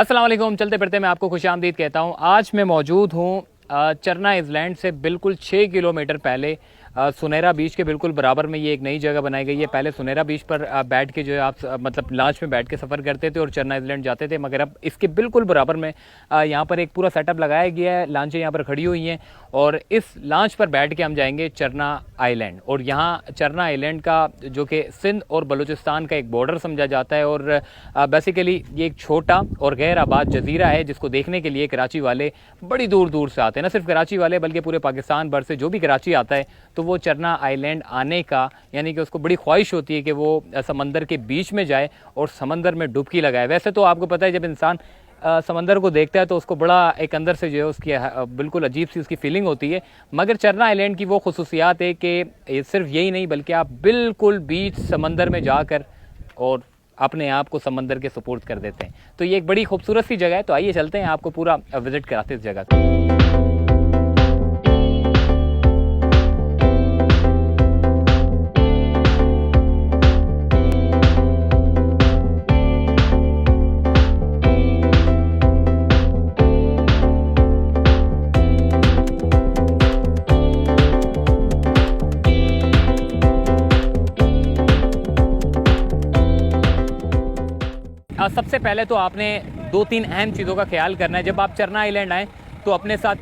अस्सलाम वालेकुम। चलते फिरते मैं आपको खुशामदीद कहता हूँ। आज मैं मौजूद हूँ चरना आइलैंड से बिल्कुल 6 किलोमीटर पहले सुनहरा बीच के बिल्कुल बराबर में ये एक नई जगह बनाई गई है। पहले सुनहरा बीच पर बैठ के जो है आप मतलब लॉन्च में बैठ के सफ़र करते थे और चरना आइलैंड जाते थे, मगर अब इसके बिल्कुल बराबर में यहाँ पर एक पूरा सेटअप लगाया गया है। लॉन्चें यहाँ पर खड़ी हुई हैं और इस लॉन्च पर बैठ के हम जाएंगे चरना आइलैंड। और यहाँ चरना आइलैंड का जो कि सिंध और बलूचिस्तान का एक बॉर्डर समझा जाता है और बेसिकली ये एक छोटा और गैर आबाद जजीरा है जिसको देखने के लिए कराची वाले बड़ी दूर दूर से आते हैं। न सिर्फ कराची वाले बल्कि पूरे पाकिस्तान भर से जो भी कराची आता है तो वो चरना आइलैंड आने का यानी कि उसको बड़ी ख्वाहिश होती है कि वो समंदर के बीच में जाए और समंदर में डुबकी लगाए। वैसे तो आपको पता है जब इंसान समंदर को देखता है तो उसको बड़ा एक अंदर से जो है उसकी बिल्कुल अजीब सी उसकी फीलिंग होती है, मगर चरना आइलैंड की वो खुसूसियात है कि सिर्फ यही नहीं बल्कि आप बिल्कुल बीच समंदर में जाकर और अपने आप को समंदर के सुपुर्द कर देते हैं। तो ये एक बड़ी खूबसूरत सी जगह है। तो आइए चलते हैं, आपको पूरा विजिट कराते हैं इस जगह को। सबसे पहले तो आपने 2-3 अहम चीज़ों का ख्याल करना है। जब आप चरना आइलैंड आएँ तो अपने साथ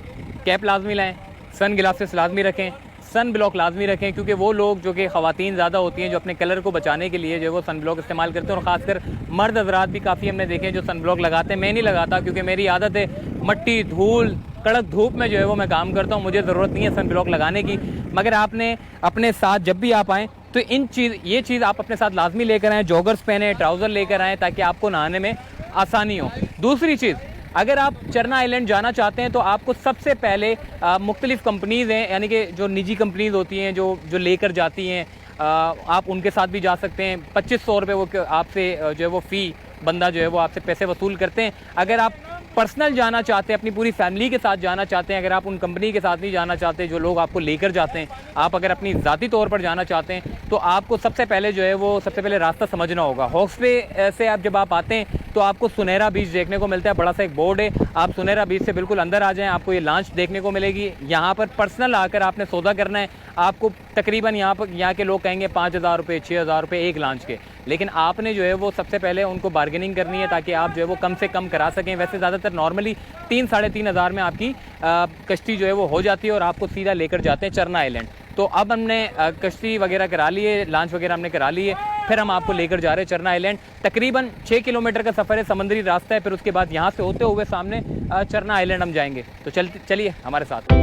कैप लाजमी लाएँ, सन ग्लासेस लाजमी रखें, सन ब्लॉक लाजमी रखें, क्योंकि वो लोग जो कि ख़वातीन ज़्यादा होती हैं जो अपने कलर को बचाने के लिए जो है वो सन ब्लॉक इस्तेमाल करते हैं। और ख़ासकर मर्द हज़रात भी काफ़ी हमने देखे हैं जो सन ब्लॉक लगाते हैं। मैं नहीं लगाता क्योंकि मेरी आदत है मट्टी धूल कड़क धूप में जो है वो मैं काम करता हूँ, मुझे ज़रूरत नहीं है सन ब्लॉक लगाने की। मगर आपने अपने साथ जब भी आप आएँ तो ये चीज़ आप अपने साथ लाजमी लेकर आएँ। जॉगर्स पहने, ट्राउज़र लेकर आएँ ताकि आपको नहाने में आसानी हो। दूसरी चीज़, अगर आप चरना आइलैंड जाना चाहते हैं तो आपको सबसे पहले मुख्तलिफ़ कंपनीज़ हैं यानी कि जो निजी कंपनीज़ होती हैं जो लेकर जाती हैं, आप उनके साथ भी जा सकते हैं। 2500 रुपये वो आपसे जो है वो फ़ी बंदा जो है वो आपसे पैसे वसूल करते हैं। अगर आप पर्सनल जाना चाहते हैं, अपनी पूरी फैमिली के साथ जाना चाहते हैं, अगर आप उन कंपनी के साथ नहीं जाना चाहते जो लोग आपको लेकर जाते हैं, आप अगर अपनी ज़ाती तौर पर जाना चाहते हैं तो आपको सबसे पहले जो है वो सबसे पहले रास्ता समझना होगा। हॉक्सवे से आप जब आप आते हैं तो आपको सुनहरा बीच देखने को मिलता है, बड़ा सा एक बोर्ड है। आप सुनहरा बीच से बिल्कुल अंदर आ जाएं, आपको ये लॉन्च देखने को मिलेगी। यहाँ पर पर्सनल आकर आपने सौदा करना है। आपको तकरीबन यहाँ के लोग कहेंगे 5000 रुपये 6000 रुपये एक लॉन्च के, लेकिन आपने जो है वो सबसे पहले उनको बार्गेनिंग करनी है ताकि आप जो है वो कम से कम करा सकें। वैसे ज़्यादातर नॉर्मली 3-3.5 हज़ार में आपकी कश्ती जो है वो हो जाती है और आपको सीधा लेकर जाते हैं चरना आइलैंड। तो अब हमने कश्ती वगैरह करा ली है, लॉन्च वगैरह हमने करा ली है, फिर हम आपको लेकर जा रहे हैं चरना आइलैंड। तकरीबन 6 किलोमीटर का सफ़र है, समंदरी रास्ता है। फिर उसके बाद यहाँ से होते हुए सामने चरना आइलैंड हम जाएंगे। तो चलिए हमारे साथ।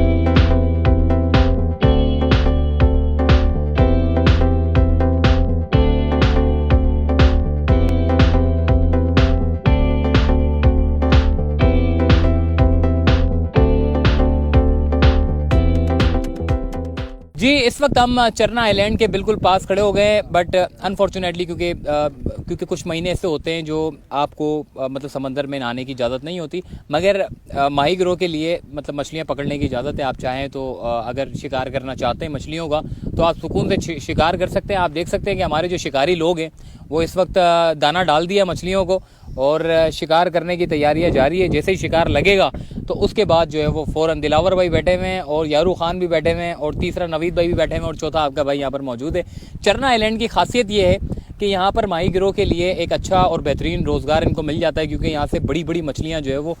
जी, इस वक्त हम चरना आइलैंड के बिल्कुल पास खड़े हो गए, बट अनफॉर्चुनेटली क्योंकि कुछ महीने ऐसे होते हैं जो आपको मतलब समंदर में नहाने की इजाज़त नहीं होती, मगर माही गिरोह के लिए मतलब मछलियाँ पकड़ने की इजाज़त है। आप चाहें तो अगर शिकार करना चाहते हैं मछलियों का तो आप सुकून से शिकार कर सकते हैं। आप देख सकते हैं कि हमारे जो शिकारी लोग हैं वो इस वक्त दाना डाल दिया मछलियों को और शिकार करने की तैयारियां जारी है। जैसे ही शिकार लगेगा तो उसके बाद जो है वो फ़ौरन दिलावर भाई बैठे हुए हैं और यारू खान भी बैठे हुए हैं और तीसरा नवीद भाई भी बैठे हुए हैं और चौथा आपका भाई यहाँ पर मौजूद है। चरना आइलैंड की खासियत ये है कि यहाँ पर माही गिरोह के लिए एक अच्छा और बेहतरीन रोज़गार इनको मिल जाता है, क्योंकि यहाँ से बड़ी बड़ी मछलियाँ जो है वो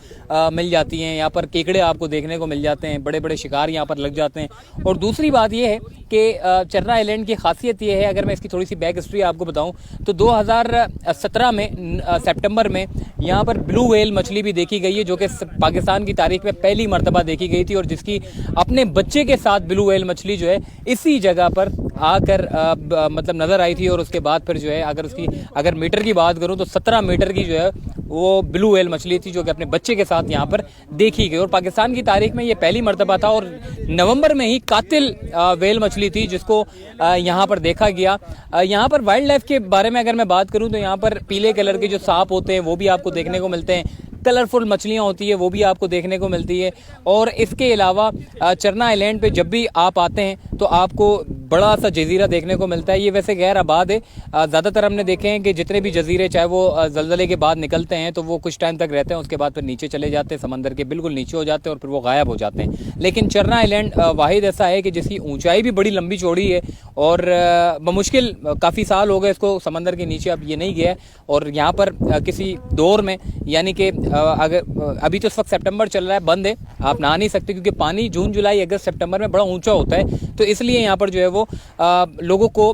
मिल जाती हैं। यहाँ पर केकड़े आपको देखने को मिल जाते हैं, बड़े बड़े शिकार यहाँ पर लग जाते हैं। और दूसरी बात ये है कि चरना आइलैंड की खासियत ये है, अगर मैं इसकी थोड़ी सी बैक हिस्ट्री आपको बताऊँ तो 2017 में सितंबर में यहाँ पर ब्लू व्हेल मछली भी देखी गई है, जो कि पाकिस्तान की तारीख में पहली मरतबा देखी गई थी और जिसकी अपने बच्चे के साथ ब्लू व्हेल मछली जो है इसी जगह पर आकर मतलब नज़र आई थी। और उसके बाद फिर जो है अगर मीटर की बात करूं तो 17 मीटर की जो है वो ब्लू व्हेल मछली थी जो कि अपने बच्चे के साथ यहाँ पर देखी गई। और पाकिस्तान की तारीख में ये पहली मरतबा था और नवंबर में ही कातिल व्हेल मछली थी जिसको यहाँ पर देखा गया। यहाँ पर वाइल्ड लाइफ के बारे में अगर मैं बात करूँ तो यहाँ पर पीले कलर के जो सांप होते हैं वो भी आपको देखने को मिलते हैं, कलरफुल मछलियाँ होती है वो भी आपको देखने को मिलती है। और इसके अलावा चरना आइलैंड पे जब भी आप आते हैं तो आपको बड़ा सा जजीरा देखने को मिलता है। ये वैसे गैर आबाद है, ज़्यादातर हमने देखे हैं कि जितने भी जजीरे चाहे वो ज़लज़ले के बाद निकलते हैं तो वो कुछ टाइम तक रहते हैं, उसके बाद फिर नीचे चले जाते हैं, समंदर के बिल्कुल नीचे हो जाते हैं और फिर वो गायब हो जाते हैं। लेकिन चरना आइलैंड वाहिद ऐसा है कि जिसकी ऊंचाई भी बड़ी लंबी चौड़ी है और बमुश्किल काफ़ी साल हो गए इसको समंदर के नीचे अब ये नहीं गया है। और यहाँ पर किसी दौर में यानी कि अगर अभी तो इस वक्त सितंबर चल रहा है, बंद है, आप नहा नहीं सकते क्योंकि पानी जून जुलाई अगस्त सितंबर में बड़ा ऊंचा होता है, तो इसलिए यहाँ पर जो है वो लोगों को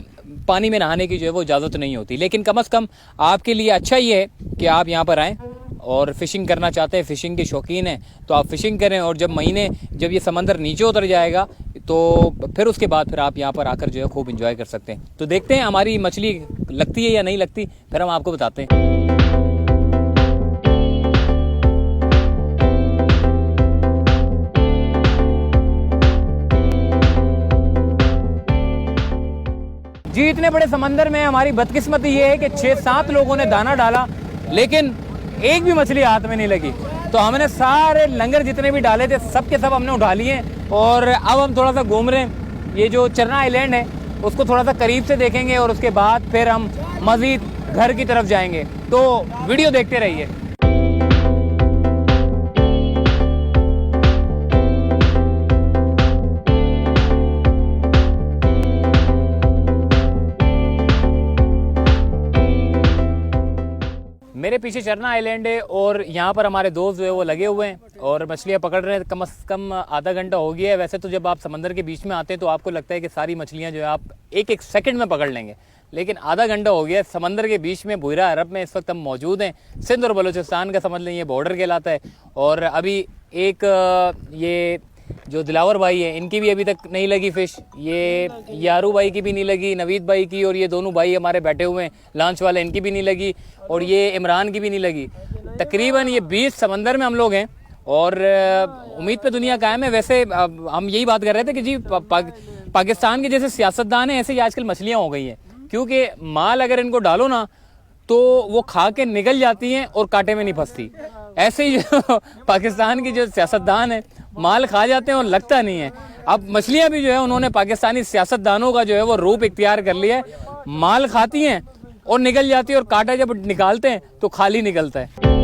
पानी में नहाने की जो है वो इजाज़त नहीं होती। लेकिन कम से कम आपके लिए अच्छा ये है कि आप यहाँ पर आएँ और फिशिंग करना चाहते हैं, फिशिंग के शौकीन हैं तो आप फिशिंग करें। और जब ये समंदर नीचे उतर जाएगा तो फिर उसके बाद फिर आप यहाँ पर आकर जो है खूब इंजॉय कर सकते हैं। तो देखते हैं हमारी मछली लगती है या नहीं लगती, फिर हम आपको बताते हैं। जी, इतने बड़े समंदर में हमारी बदकिस्मती ये है कि 6-7 लोगों ने दाना डाला लेकिन एक भी मछली हाथ में नहीं लगी। तो हमने सारे लंगर जितने भी डाले थे सब के सब हमने उठा लिए और अब हम थोड़ा सा घूम रहे हैं। ये जो चरना आइलैंड है उसको थोड़ा सा करीब से देखेंगे और उसके बाद फिर हम मजीद घर की तरफ जाएंगे। तो वीडियो देखते रहिए। मेरे पीछे चरना आइलैंड है और यहाँ पर हमारे दोस्त जो है वो लगे हुए हैं और मछलियाँ पकड़ रहे हैं। कम से कम आधा घंटा हो गया है। वैसे तो जब आप समंदर के बीच में आते हैं तो आपको लगता है कि सारी मछलियाँ जो है आप एक सेकंड में पकड़ लेंगे, लेकिन आधा घंटा हो गया है। समंदर के बीच में बुहरा अरब में इस वक्त हम मौजूद हैं। सिंध और बलूचिस्तान का समझ लें ये बॉर्डर कहलाता है। और अभी एक ये जो दिलावर भाई है इनकी भी अभी तक नहीं लगी फिश, ये यारू भाई की भी नहीं लगी, नवीद भाई की, और ये दोनों भाई हमारे बैठे हुए हैं लॉन्च वाले, इनकी भी नहीं लगी, और ये इमरान की भी नहीं लगी। तकरीबन ये 20 समंदर में हम लोग हैं और उम्मीद पे दुनिया कायम है। वैसे हम यही बात कर रहे थे कि जी पाकिस्तान के जैसे सियासतदान हैं ऐसे ही आजकल मछलियाँ हो गई हैं, क्योंकि माल अगर इनको डालो ना तो वो खा के निकल जाती हैं और कांटे में नहीं फंसती। ऐसे ही जो पाकिस्तान की जो सियासतदान है माल खा जाते हैं और लगता नहीं है। अब मछलियां भी जो है उन्होंने पाकिस्तानी सियासतदानों का जो है वो रूप इख्तियार कर लिया है। माल खाती हैं और निकल जाती है और कांटा जब निकालते हैं तो खाली निकलता है।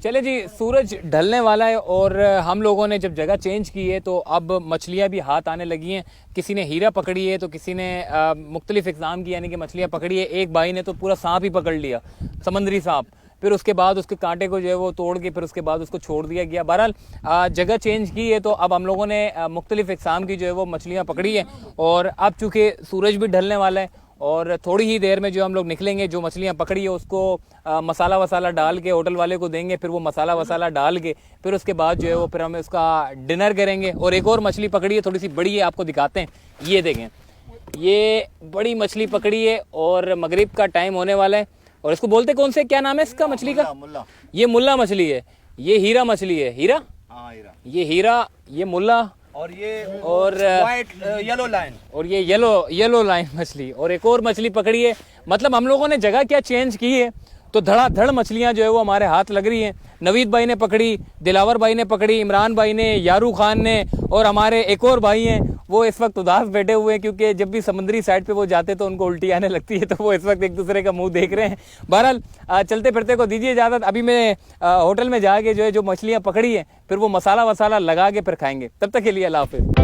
चले जी, सूरज ढलने वाला है और हम लोगों ने जब जगह चेंज की है तो अब मछलियां भी हाथ आने लगी हैं। किसी ने हीरा पकड़ी है तो किसी ने मुख्तलिफ इक़्साम की यानी कि मछलियां पकड़ी है। एक भाई ने तो पूरा सांप ही पकड़ लिया, समंदरी सांप, फिर उसके बाद उसके कांटे को जो है वो तोड़ के फिर उसके बाद उसको छोड़ दिया गया। बहरहाल जगह चेंज की है तो अब हम लोगों ने मुख्तलिफ इक़्साम की जो है वो मछलियाँ पकड़ी है। और अब चूँकि सूरज भी ढलने वाला है और थोड़ी ही देर में जो हम लोग निकलेंगे, जो मछलियाँ पकड़ी है उसको मसाला वसाला डाल के होटल वाले को देंगे, फिर वो मसाला वसाला डाल के फिर उसके बाद जो है वो फिर हम उसका डिनर करेंगे। और एक और मछली पकड़ी है, थोड़ी सी बड़ी है, आपको दिखाते हैं। ये देखें, ये बड़ी मछली पकड़ी है और मगरिब का टाइम होने वाला है। और इसको बोलते कौन से, क्या नाम है इसका मछली का? मुल्ला। ये मुल्ला मछली है। ये हीरा मछली है। हीरा, हाँ हीरा। ये हीरा, ये मुल्ला और ये और वाइट येलो लाइन, और ये येलो लाइन मछली। और एक और मछली पकड़ी है। मतलब हम लोगों ने जगह क्या चेंज की है तो धड़ाधड़ मछलियां जो है वो हमारे हाथ लग रही हैं। नवीद भाई ने पकड़ी, दिलावर भाई ने पकड़ी, इमरान भाई ने, यारू खान ने, और हमारे एक और भाई हैं वो इस वक्त उदास बैठे हुए हैं क्योंकि जब भी समुद्री साइड पे वो जाते तो उनको उल्टी आने लगती है, तो वो इस वक्त एक दूसरे का मुंह देख रहे हैं। बहरहाल चलते फिरते को दीजिए इजाज़त। अभी मैं होटल में जाके जो है जो मछलियाँ पकड़ी हैं फिर वो मसाला वसाला लगा के फिर खाएंगे। तब तक के लिए अल्लाह हाफ़िज़।